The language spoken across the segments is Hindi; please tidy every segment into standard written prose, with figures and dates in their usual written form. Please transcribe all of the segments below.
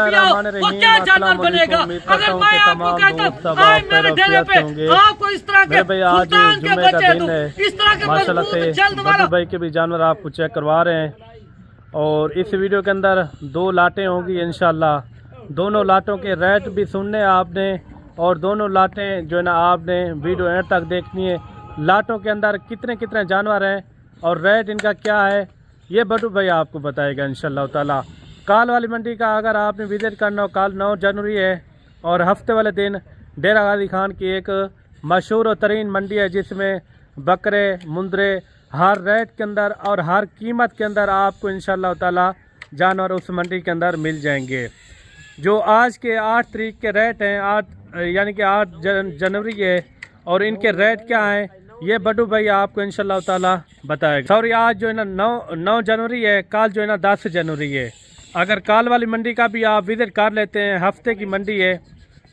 पिया हो वो क्या जानवर बनेगा। अगर मैं आपको कहता हूँ आज मेरे डेरे पे आपको इस तरह के सुल्तान के बच्चे दूं, इस तरह के मजबूत जल्द वाला भाई के भी जानवर आपको चेक करवा रहे हैं। और इस वीडियो के अंदर 2 लाटें होंगी इंशाल्लाह। दोनों लाटों के रेट भी सुनने आपने और दोनों लाटें जो है ना आपने वीडियो एंड तक देखनी है। लाटों के अंदर कितने कितने जानवर हैं और रेट इनका क्या है ये बटू भाई आपको बताएगा इंशाल्लाह ताला। काल वाली मंडी का अगर आपने विज़िट करना हो, काल 9 जनवरी है और हफ्ते वाले दिन डेरा गाजी खान की एक मशहूर और तरीन मंडी है जिसमें बकरे मुंदरे हर रेट के अंदर और हर कीमत के अंदर आपको इंशाल्लाह ताला जानवर उस मंडी के अंदर मिल जाएंगे। जो आज के 8 तारीख के रेट हैं, 8 यानी कि 8 जनवरी है और इनके रेट क्या हैं ये बड्डू भाई आपको इंशाल्लाह ताला बताएगा। सॉरी आज जो है ना 9 जनवरी है, काल जो है ना 10 जनवरी है। अगर काल वाली मंडी का भी आप विज़िट कर लेते हैं, हफ्ते की मंडी है,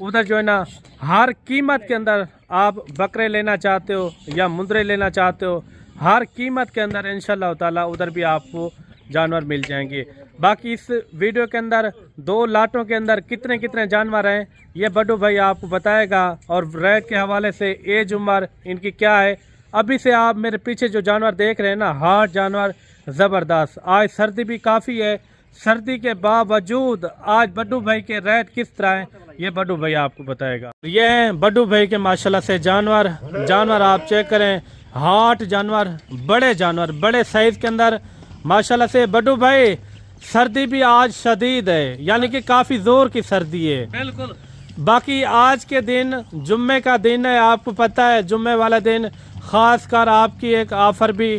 उधर जो है ना हर कीमत के अंदर आप बकरे लेना चाहते हो या मुंदरे लेना चाहते हो, हर कीमत के अंदर इंशाल्लाह ताला उधर भी आपको जानवर मिल जाएंगे। बाकी इस वीडियो के अंदर 2 लाटों के अंदर कितने कितने जानवर हैं ये बड्डू भाई आपको बताएगा और रेट के हवाले से एज उम्र इनकी क्या है। अभी से आप मेरे पीछे जो जानवर देख रहे हैं ना, हार्ड जानवर ज़बरदस्त। आज सर्दी भी काफ़ी है, सर्दी के बावजूद आज बड्डू भाई के रेट किस तरह हैं ये बड्डू भाई आपको बताएगा। ये हैं बड्डू भाई के माशाल्लाह से जानवर आप चेक करें, हार्ड जानवर, बड़े साइज के अंदर माशाल्लाह से। बड्डू भाई सर्दी भी आज शदीद है, यानी कि काफ़ी ज़ोर की सर्दी है। बिल्कुल। बाकी आज के दिन जुम्मे का दिन है, आपको पता है जुम्मे वाला दिन ख़ास कर आपकी एक ऑफ़र भी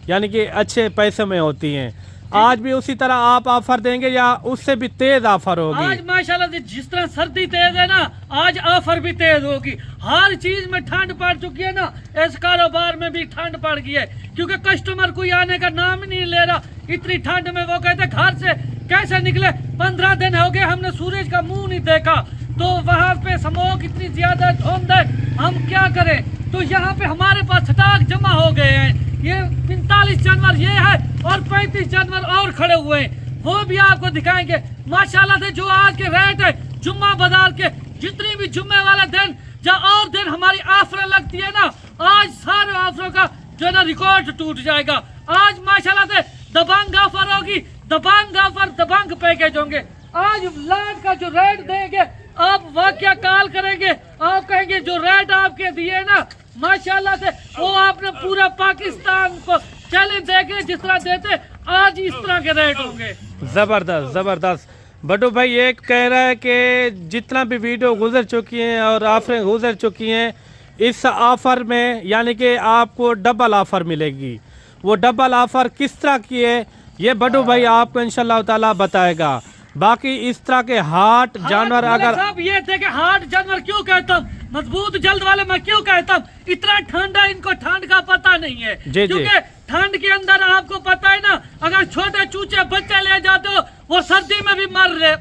यानी कि अच्छे पैसे में होती हैं। आज भी उसी तरह आप ऑफर देंगे या उससे भी तेज ऑफर होगी? आज माशाल्लाह से जिस तरह सर्दी तेज है ना, आज ऑफर भी तेज होगी। हर चीज में ठंड पड़ चुकी है ना, इस कारोबार में भी ठंड पड़ गई है क्योंकि कस्टमर कोई आने का नाम ही नहीं ले रहा। इतनी ठंड में वो कहते घर से कैसे निकले, 15 दिन हो गए हमने सूरज का मुंह नहीं देखा, तो वहाँ पे स्मोक इतनी ज्यादा धुंध है, हम क्या करें। तो यहाँ पे हमारे पास स्टॉक जमा हो गए हैं। ये 45 जानवर ये है और 35 जानवर और खड़े हुए हैं, वो भी आपको दिखाएंगे माशाल्लाह से। जो आज के रेट है जुम्मा बाजार के, जितनी भी जुम्मे वाला दिन या और दिन हमारी ऑफर लगती है ना, आज सारे ऑफरों का जो है ना रिकॉर्ड टूट जाएगा। आज माशाल्लाह से दबंग ऑफर होगी, दबंग ऑफर, दबंग पैकेज होंगे। आज लाट का जो रेट देंगे आप वाकया काल करेंगे, आप कहेंगे जो रेट आपके दिए ना माशाल्लाह से वो आपने पूरा पाकिस्तान को चैलेंज देके जिस तरह देते आज इस तरह के रेट होंगे। जबरदस्त। बड्डू भाई एक कह रहा है कि जितना भी वीडियो गुजर चुकी हैं और ऑफरें गुजर चुकी हैं, इस ऑफर में यानी कि आपको डबल ऑफर मिलेगी। वो डबल ऑफर किस तरह की है ये बड्डू भाई आपको इंशाल्लाह ताला बताएगा। बाकी इस तरह के हार्ट जानवर अगर सब ये थे कि हार्ट जानवर क्यों कहता हूँ, मजबूत जल्द वाले मैं क्यों कहता हूँ, इतना ठंड है इनको ठंड का पता नहीं है। क्योंकि ठंड के अंदर आपको पता है ना, अगर छोटे चूचे बच्चे ले जाते हो वो सर्दी में भी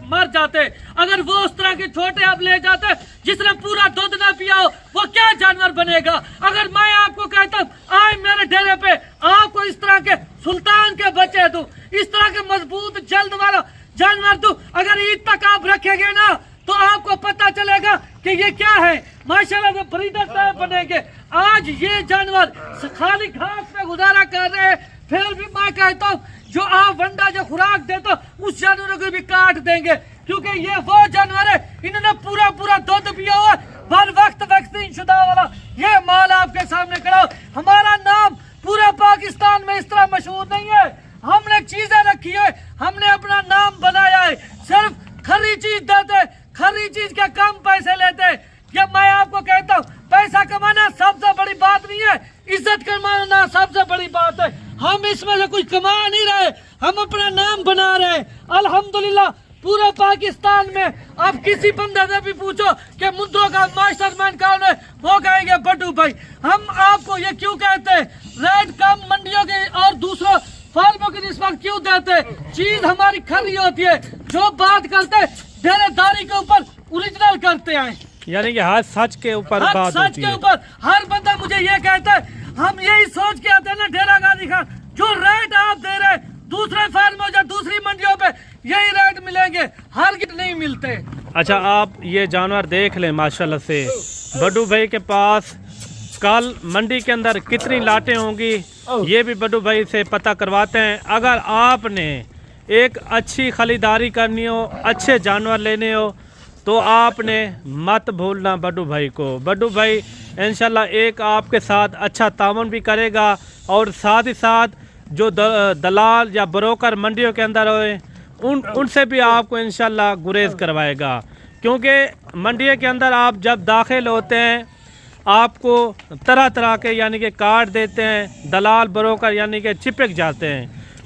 मर जाते। अगर वो उस तरह के छोटे आप ले जाते जिसने पूरा दूध ना पिया हो वो क्या जानवर बनेगा। अगर मैं आपको कहता हूँ आज मेरे डेरे पे आपको इस तरह के सुल्तान के बच्चे दूं, इस तरह के मजबूत जल्द वाला जानवर दूं, अगर ईद तक आप रखेंगे ना तो आपको पता चलेगा कि ये क्या है। माशाल्लाह से ब्रीडर टाइप बनेंगे। आज ये जानवर खाली घास पे गुजारा कर रहे हैं, फिर भी मैं कहता हूँ जो आप वंडा जो खुराक देते हो उस जानवरों को भी काट देंगे, क्योंकि ये वो जानवर है इन्होंने पूरा दूध पिया हुआ हर वक्त वैक्सीन शुदा वाला ये माल आपके सामने खड़ा। हमारा नाम पूरे पाकिस्तान में इस तरह मशहूर नहीं है, हमने चीजें रखी है, हमने अपना नाम बनाया है। सिर्फ खरी चीज देते, खरी चीज के कम पैसे लेते। ये मैं आपको कहता हूँ पैसा कमाना सबसे बड़ी बात नहीं है, इज्जत कमाना सबसे बड़ी बात है। हम इसमें से कुछ कमा नहीं रहे, हम अपना नाम बना रहे हैं अल्हम्दुलिल्लाह। पूरे पाकिस्तान में आप किसी बंदे से भी पूछो कि मुद्रों का मास्टरमाइंड कौन है, वो कहेंगे बड्डू भाई। हम आपको ये क्यों कहते हैं रेट कम मंडियों के और दूसरों फार्मों की निस्बत क्यों देते, चीज हमारी खरी होती है। जो बात करते डेरेदारी के ऊपर ओरिजिनल करते हैं, यानी कि हर सच के ऊपर बात होती है। सच के ऊपर हर बंदा मुझे ये कहता है, हम यही सोच के आते हैं ना डेरा गाजी खान, जो रेट आप दे रहे हैं दूसरे फार्मों या दूसरी मंडियों पे यही रेट मिलेंगे, हर गिट नहीं मिलते। अच्छा, आप ये जानवर देख लें माशाल्लाह से, बड्डू भाई के पास कल मंडी के अंदर कितनी लाटें होंगी ये भी बड्डू भाई से पता करवाते हैं। अगर आपने एक अच्छी खरीदारी करनी हो, अच्छे जानवर लेने हो, तो आपने मत भूलना बड्डू भाई को। बड्डू भाई इंशाल्लाह एक आपके साथ अच्छा ताउन भी करेगा और साथ ही साथ जो दलाल या ब्रोकर मंडियों के अंदर होए उनसे भी आपको इंशाल्लाह गुरेज करवाएगा, क्योंकि मंडियों के अंदर आप जब दाखिल होते हैं आपको तरह तरह के यानी कि कार्ड देते हैं, दलाल ब्रोकर यानी कि चिपक जाते हैं,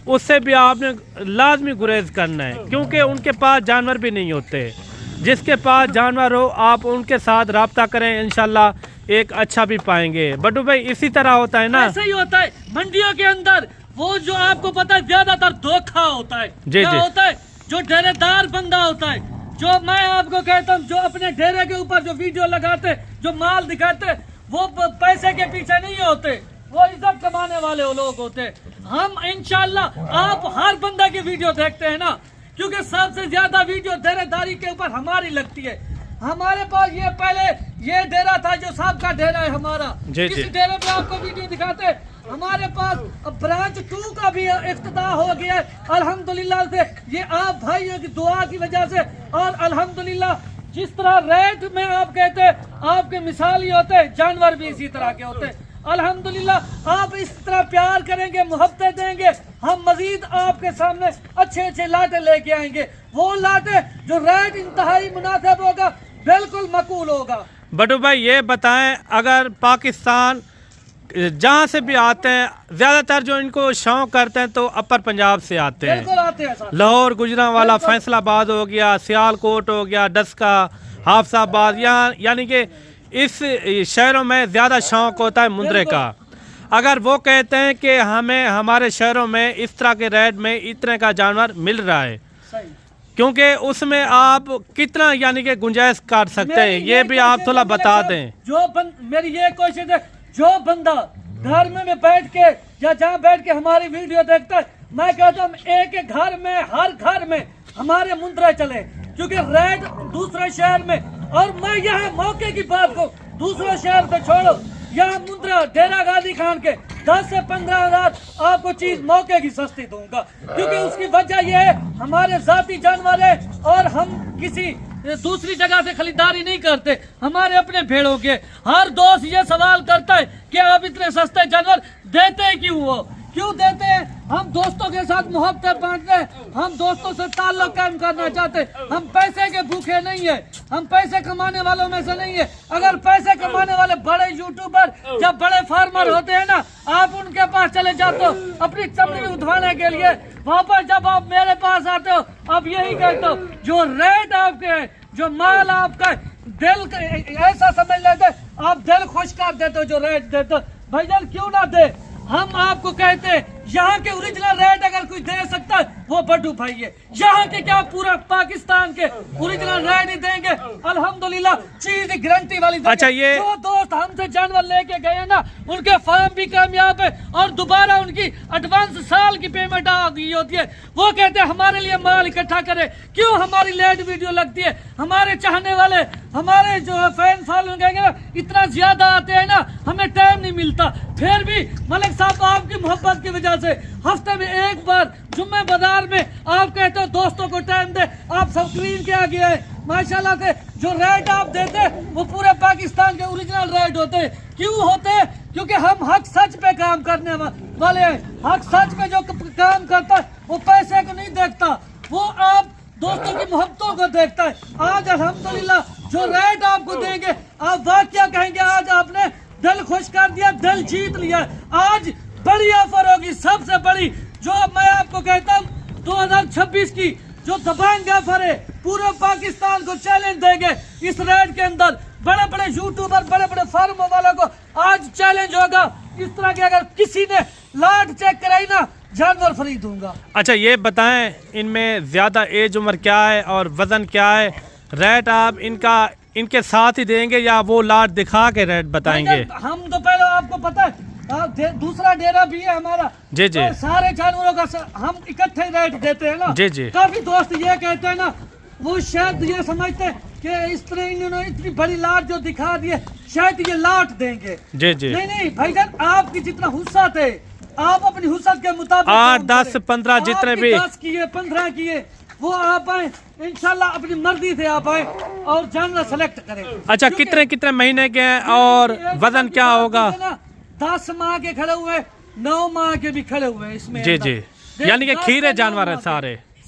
उससे भी आपने लाजमी गुरेज करना है, क्योंकि उनके पास जानवर भी नहीं होते। जिसके पास जानवर हो आप उनके साथ रब्ता करें, इंशाल्लाह एक अच्छा भी पाएंगे। बड्डू भाई इसी तरह होता है ना? ऐसे ही होता है मंडियों के अंदर, वो जो आपको पता है ज्यादातर धोखा होता है। क्या होता है? जो डेरेदार बंदा होता है, जो मैं आपको कहता हूँ, जो अपने डेरे के ऊपर जो वीडियो लगाते, जो माल दिखाते, वो पैसे के पीछे नहीं होते, वो इज्जत कमाने वाले लोग होते। हम इंशाल्लाह आप हर बंदा की वीडियो देखते हैं ना, क्योंकि सबसे ज्यादा वीडियो डेरेदारी के ऊपर हमारी लगती है। हमारे पास ये पहले ये डेरा था जो साहब का डेरा है हमारा, इस डेरे पे आपको वीडियो दिखाते। हमारे पास अब ब्रांच 2 का भी इफ्तिताह हो गया है अल्हम्दुलिल्लाह से, ये आप भाइयों की दुआ की वजह से। और अल्हम्दुलिल्लाह जिस तरह रेट में आप कहते हैं, आपके मिसाल ही होते, जानवर भी इसी तरह के होते। अल्हम्दुलिल्लाह आप इस तरह प्यार करेंगे, मोहब्बत देंगे, हम मजीद आपके सामने अच्छे अच्छे लाटे लेके आएंगे। वो लाटे जो रेट इंतहाई मुनासिब होगा, बिल्कुल मकबूल होगा। बड्डू भाई ये बताएं, अगर पाकिस्तान जहाँ से भी आते हैं, ज़्यादातर जो इनको शौक करते हैं तो अपर पंजाब से आते हैं, लाहौर, गुजरांवाला, फैसलाबाद हो गया, सियालकोट हो गया, डस्का, हाफसाबाद, यहाँ यानी कि इस शहरों में ज़्यादा शौक होता है मुंद्रे का। अगर वो कहते हैं कि हमें हमारे शहरों में इस तरह के रेट में इतने का जानवर मिल रहा है, क्योंकि उसमें आप कितना यानी कि गुंजाइश काट सकते हैं, ये भी आप थोड़ा बता दें। मेरी ये कोशिश है, जो बंदा घर में बैठ के या जहाँ बैठ के हमारी वीडियो देखता है, मैं कहता हूँ एक एक घर में, हर घर में हमारे मुंद्रा चले, क्योंकि रेट दूसरे शहर में, और मैं यहाँ मौके की बात को दूसरे शहर पे छोड़ो, यहाँ मुंद्रा डेरा गाजी खान के 10 से 15 हज़ार आपको चीज मौके की सस्ती दूंगा, क्योंकि उसकी वजह यह है हमारे जाती जानवर है और हम किसी दूसरी जगह से खरीदारी नहीं करते, हमारे अपने भेड़ों के। हर दोस्त ये सवाल करता है कि आप इतने सस्ते जानवर देते हैं क्यों? हो क्यों देते हैं? हम दोस्तों के साथ मोहब्बत बांटते हैं, हम दोस्तों से ताल्लुक कायम करना चाहते हैं, हम पैसे के भूखे नहीं है, हम पैसे कमाने वालों में से नहीं है। अगर पैसे कमाने वाले बड़े यूट्यूबर या बड़े फार्मर होते हैं ना, आप उनके पास चले जाते हो अपनी चमड़ी उठवाने के लिए, वापस जब आप मेरे पास आते हो आप यही कहते हो, जो रेट आपके है, जो माल आपका दिल ऐसा समझ लेते, आप दिल खुश कर देते हो जो रेट देते हो। भाईजान क्यों ना दे, हम आपको कहते हैं यहाँ के ओरिजिनल रेट अगर कोई दे सकता है वो बड्डू भाई है। यहाँ के क्या पूरा पाकिस्तान के ओरिजिनल रेट ही देंगे, अल्हम्दुलिल्लाह चीज गारंटी वाली। अच्छा, ये जो दोस्त हमसे जानवर लेके गए ना, उनके फार्म भी कामयाब है और दोबारा उनकी एडवांस साल की पेमेंट आ गई होती है। वो कहते हैं हमारे लिए माल इकट्ठा करे, क्यों हमारी लेट वीडियो लगती है, हमारे चाहने वाले, हमारे जो फैन फॉलोइंग कहेंगे ना, इतना ज्यादा आते हैं ना, हमें टाइम नहीं मिलता। फिर भी मलिक साहब आपकी मोहब्बत की वजह से हफ्ते में एक बार जुम्मे बाजार में आप कहते हो दोस्तों को टाइम दे, आप सब स्क्रीन के आगे है माशाल्लाह से। जो रेट आप देते वो पूरे पाकिस्तान के ओरिजिनल रेट होते हैं। क्यों होते हैं? क्योंकि हम हक सच पे काम करने वाले हैं। हक सच पे जो काम करता है वो पैसे को नहीं देखता, वो आप दोस्तों की मोहब्बतों को देखता है। आज अल्हम्दुलिल्लाह जो रेट आपको देंगे, आप वाकया कहेंगे आज आपने दिल खुश कर दिया, दिल जीत लिया। आज बड़ी ऑफर होगी, सबसे बड़ी, जो मैं आपको कहता हूँ 2026 की जो दबंग ऑफर है, पूरे पाकिस्तान को चैलेंज देंगे इस रेट के अंदर। बड़े बड़े यूट्यूबर, बड़े बड़े फार्मों वालों को आज चैलेंज होगा इस तरह के, अगर किसी ने लाट चेक कराई ना, जानवर फ्री दूंगा। अच्छा ये बताएं, इनमें ज्यादा एज उम्र क्या है और वजन क्या है? रेट आप इनके साथ ही देंगे या वो लाट दिखा के रेट बताएंगे? हम तो पहले आपको पता है दूसरा डेरा भी है हमारा। जी जी। तो सारे जानवरों का हम इकट्ठे रेट देते हैं ना। जी जी। काफी दोस्त ये कहते हैं ना, वो शायद ये समझते हैं कि इस तरह इन्होंने इतनी बड़ी लाट जो दिखा दिए शायद ये लाट देंगे। जी जी। नहीं भाईजान, आपकी जितना हुस्सा थे आप अपनी हुस्सत के मुताबिक 8, 10, 15 जितने भी 10 किए 15 किए वो आप आए, इंशाल्लाह अपनी मर्जी से आप आए और जानवर सेलेक्ट करें। अच्छा, कितने कितने महीने के हैं और वजन क्या होगा? 10 माह के खड़े हुए, 9 माह के भी खड़े हुए इसमें। जी जी, यानी कि खीरे जानवर है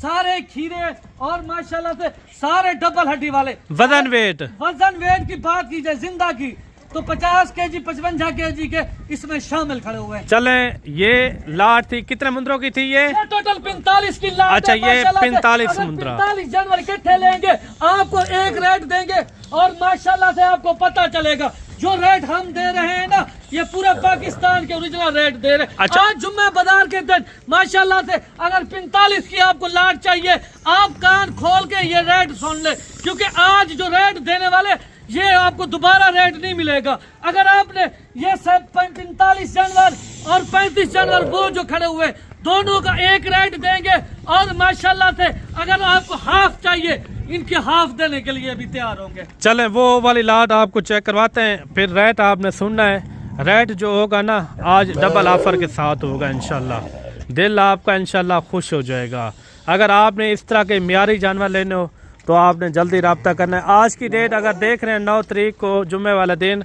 सारे खीरे और माशाल्लाह से सारे डबल हड्डी वाले। वजन वेट की बात की जाए जिंदा की तो 50 केजी 55 केजी के इसमें शामिल खड़े हुए हैं। चले, ये लाट थी, कितने मुंद्रों की थी ये? टोटल 45 की लाट। अच्छा, ये 45 मुंद्रा। 45 जानवर इकट्ठे लेंगे आपको एक रेट देंगे और माशाल्लाह से आपको पता चलेगा जो रेट हम दे रहे हैं ना, ये पूरे पाकिस्तान के ओरिजिनल रेट दे रहे हैं। अच्छा। आज जुम्मे बाजार के दिन माशाल्लाह से अगर 45 की आपको लाट चाहिए, आप कान खोल के ये रेट सुन ले, क्योंकि आज जो रेट देने वाले ये आपको दोबारा रेट नहीं मिलेगा। अगर आपने ये सब 45 जानवर और 35 जानवर वो जो खड़े हुए दोनों का एक रेट देंगे और माशाल्लाह से अगर आपको हाफ चाहिए इनके हाफ देने के लिए भी तैयार होंगे। चलें, वो वाली लाट आपको चेक करवाते हैं, फिर रेट आपने सुनना है। रेट जो होगा ना आज डबल ऑफर के साथ होगा इंशाल्लाह। दिल आपका इंशाल्लाह खुश हो जाएगा। अगर आपने इस तरह के मियारी जानवर लेने हो तो आपने जल्दी रब्ता करना है। आज की डेट अगर देख रहे हैं 9 तारीख को जुम्मे वाला दिन,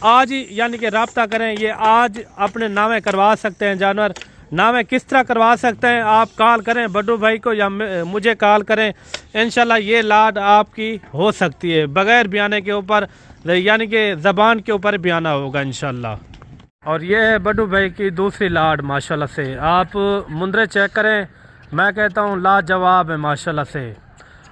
आज ही यानी कि रब्ता करें। ये आज अपने नामे करवा सकते हैं जानवर। नामे किस तरह करवा सकते हैं? आप कॉल करें बड्डू भाई को या मुझे कॉल करें, इंशाल्लाह ये लाट आपकी हो सकती है बगैर बयाने के ऊपर, यानी कि ज़बान के ऊपर बयाना होगा इंशाल्लाह। और ये है बड्डू भाई की दूसरी लाट माशाल्लाह से। आप मुंदरे चेक करें, मैं कहता हूँ लाजवाब है माशाल्लाह से।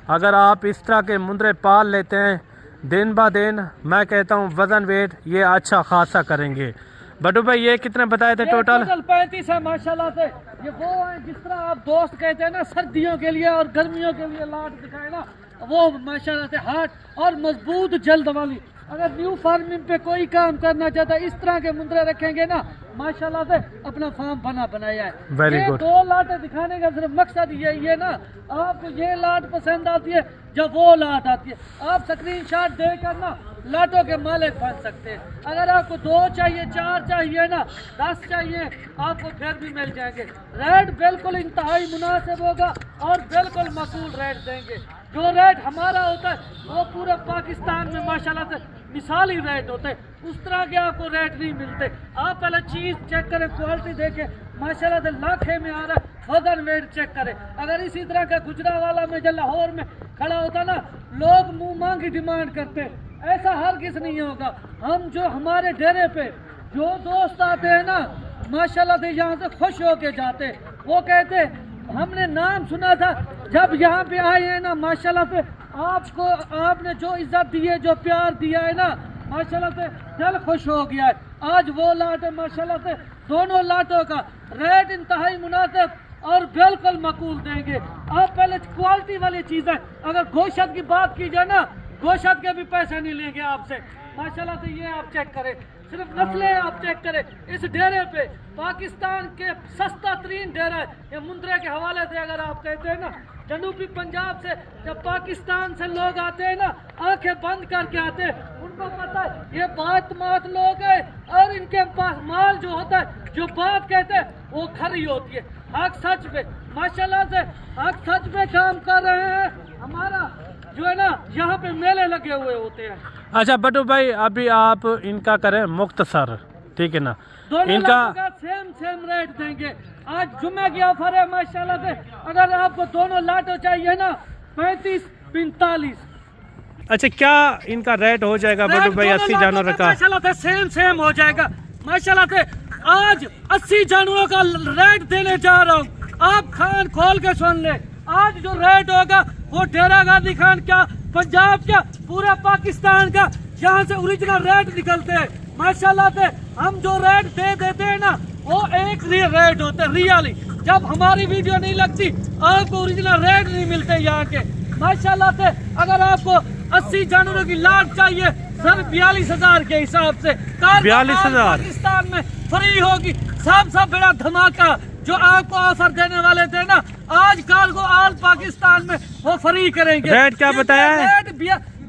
अगर आप इस तरह के मुंदरे पाल लेते हैं दिन ब दिन, मैं कहता हूँ वजन वेट ये अच्छा खासा करेंगे। बड्डू भाई ये कितने बताए थे टोटल? 35 है माशाल्लाह से। ये वो है जिस तरह आप दोस्त कहते हैं ना सर्दियों के लिए और गर्मियों के लिए लाट दिखाए ना, वो माशाल्लाह से हार्ड और मजबूत जल्द वाली। अगर न्यू फार्मिंग पे कोई काम करना चाहता है इस तरह के मुंदरे रखेंगे ना माशाल्लाह से अपना फार्म बनाया है। Very good. 2 लाटें दिखाने का सिर्फ मकसद ये ना, आपको ये लाट पसंद आती है जब वो लाट आती है आप स्क्रीनशॉट देकर ना लाटों के मालिक बन सकते हैं। अगर आपको 2 चाहिए 4 चाहिए ना 10 चाहिए आपको फिर भी मिल जाएंगे। रेट बिल्कुल इंतहाई मुनासिब होगा और बिल्कुल माकूल रेट देंगे। जो रेट हमारा होता है वो पूरे पाकिस्तान में माशाल्लाह से मिसाली रेट होते हैं, उस तरह के आपको रेट नहीं मिलते। आप पहले चीज़ चेक करें, क्वालिटी देखें, माशाल्लाह से लाखे में आ रहा है। वजन वेट चेक करें। अगर इसी तरह का गुजरावाला में जो लाहौर में खड़ा होता ना, लोग मुंह मांगी डिमांड करते, ऐसा हर किस नहीं होगा। हम जो हमारे डेरे पे जो दोस्त आते हैं ना माशाल्लाह से यहाँ से खुश होके जाते, वो कहते हमने नाम सुना था, जब यहाँ पे आए हैं ना माशाल्लाह से आपको आपने जो इज्जत दी है जो प्यार दिया है ना माशाल्लाह से दिल खुश हो गया है। आज वो लाट है माशाल्लाह से, दोनों लाटों का रेट इंतहाई मुनासिब और बिल्कुल माकूल देंगे। आप पहले क्वालिटी वाली चीज़ है। अगर गोश्त की बात की जाए ना, गोश्त के भी पैसे नहीं लेंगे आपसे माशाल्लाह से। ये आप चेक करें, सिर्फ नस्लें आप चेक करें। इस डेरे पे पाकिस्तान के सस्ता तरीन डेरा है। ये मुंद्रे के हवाले से अगर आप कहते हैं ना, जनूबी पंजाब से जब पाकिस्तान से लोग आते हैं ना आंखें बंद करके आते हैं, उनको पता है ये बात लोग हैं और इनके पास माल जो होता है जो बात कहते हैं वो खरी होती है। हक सच पे माशाल्लाह से हक सच पे काम कर रहे हैं। हमारा जो है ना यहाँ पे मेले लगे हुए होते हैं। अच्छा बड्डू भाई, अभी आप इनका करें मुख्तसर, ठीक है ना? इनका सेम रेट देंगे। आज जुम्मे की ऑफर है माशाल्लाह से। अगर आपको दोनों लाटो चाहिए ना 35-45। अच्छा, क्या इनका रेट हो जाएगा बड्डू भाई 80 जानवरों का? माशाल्लाह से सेम हो जाएगा माशाल्लाह से। आज 80 जानवरों का रेट देने जा रहा हूँ, आप खान खोल के सुन ले। आज जो रेट होगा वो डेरा गाजी खान क्या, पंजाब क्या, पूरा पाकिस्तान का यहाँ से ओरिजिनल रेट निकलते हैं माशाल्लाह से। हम जो रेट दे देते हैं ना वो एक रेट होते हैं रियली। जब हमारी वीडियो नहीं लगती आपको ओरिजिनल रेट नहीं मिलते यहाँ के माशाल्लाह से। अगर आपको 80 जानवरों की लाट चाहिए सर 42,000 के हिसाब से, 42,000 पाकिस्तान में फ्री होगी। सबसे बड़ा धमाका जो आपको ऑफर देने वाले थे ना, आज कार्गो ऑल पाकिस्तान में वो फ्री करेंगे। रेट क्या बताया है? रेट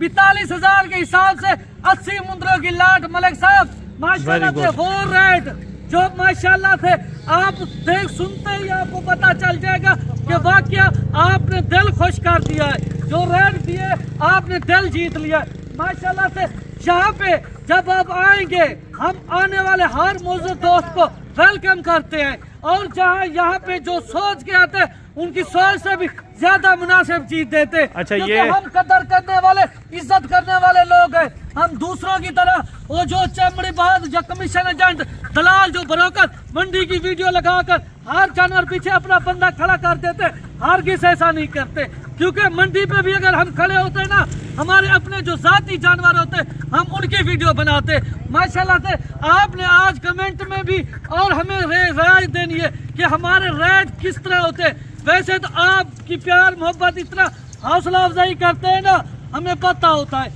42,000 के हिसाब से 80 मुंद्रों की लाट मलिक साहब माशाल्लाह से वो रेट जो माशाल्लाह से आप देख सुनते ही आपको पता चल जाएगा कि वाकया आपने दिल खुश कर दिया है। जो रेट दिए आपने दिल जीत लिया है माशाल्लाह से। यहाँ पे जब आप आएंगे हम आने वाले हर मौजूद दोस्त को वेलकम करते हैं, और जहाँ यहाँ पे जो सोच के आते हैं उनकी सोच से भी ज्यादा मुनासिब चीज देते। अच्छा, क्योंकि ये हम कदर करने वाले, इज्जत करने वाले लोग हैं। हम दूसरों की तरह वो जो चमड़ी बाज जो कमीशन एजेंट दलाल जो ब्रोकर मंडी की वीडियो लगाकर हर जानवर पीछे अपना बंदा खड़ा कर देते, हर किस ऐसा नहीं करते। क्योंकि मंडी पे भी अगर हम खड़े होते ना, हमारे अपने जो जाती जानवर होते हम उनकी वीडियो बनाते। माशाल्लाह से आपने आज कमेंट में भी और हमें राय देनी है कि हमारे रेट किस तरह होते। वैसे तो आपकी प्यार मोहब्बत इतना हौसला अफजाई करते हैं ना, हमें पता होता है।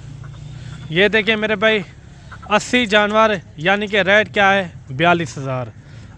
ये देखिए मेरे भाई 80 जानवर यानी कि रेट क्या है 42,000।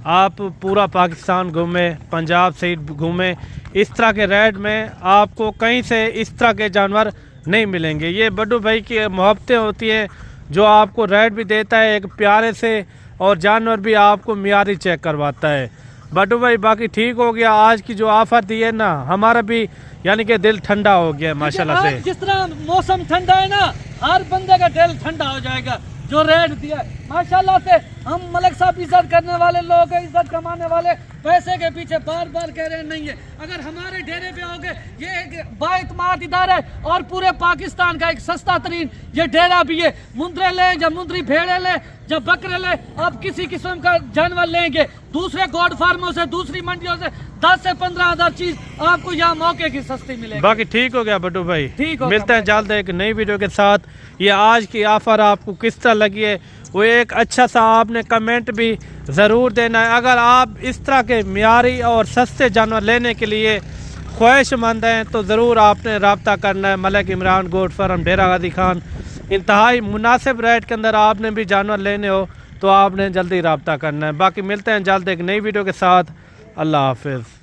आप पूरा पाकिस्तान घूमे, पंजाब से घूमे, इस तरह के रेट में आपको कहीं से इस तरह के जानवर नहीं मिलेंगे। ये बड्डू भाई की मोहब्बतें होती हैं जो आपको रेट भी देता है एक प्यारे से, और जानवर भी आपको मियारी चेक करवाता है। बड्डू भाई बाकी ठीक हो गया, आज की जो ऑफर दी है ना, हमारा भी यानी कि दिल ठंडा हो गया माशाल्लाह से। जिस तरह मौसम ठंडा है ना, हर बंदे का दिल ठंडा हो जाएगा। जो रेट दिया है माशाल्लाह से, हम मलिक साहब इज्जत करने वाले लोग हैं, इज्जत कमाने वाले, पैसे के पीछे बार बार कह रहे नहीं है। अगर हमारे डेरे पे आओगे, ये एक बाइतमाद इदारा है और पूरे पाकिस्तान का एक सस्ता तरीन ये डेरा भी है। मुंद्रे ले या मुंद्री भेड़े ले या बकरे ले, आप किसी किस्म का जानवर लेंगे दूसरे गोड फार्मों से, दूसरी मंडियों से 10 से 15 हज़ार चीज आपको यहाँ मौके की सस्ती मिलेगी। बाकी ठीक हो गया बड्डू भाई, ठीक हो, मिलते हैं जल्द एक नई वीडियो के साथ। ये आज की ऑफर आपको किस तरह लगी है वो एक अच्छा सा आपने कमेंट भी ज़रूर देना है। अगर आप इस तरह के मियारी और सस्ते जानवर लेने के लिए ख्वाहिशमंद हैं तो ज़रूर आपने रब्ता करना है मलिक इमरान गोट फार्म डेरा गाजी खान। इंतहाई मुनासिब रेट के अंदर आपने भी जानवर लेने हो तो आपने जल्दी रब्ता करना है। बाकी मिलते हैं जल्द एक नई वीडियो के साथ। अल्लाह हाफिज़।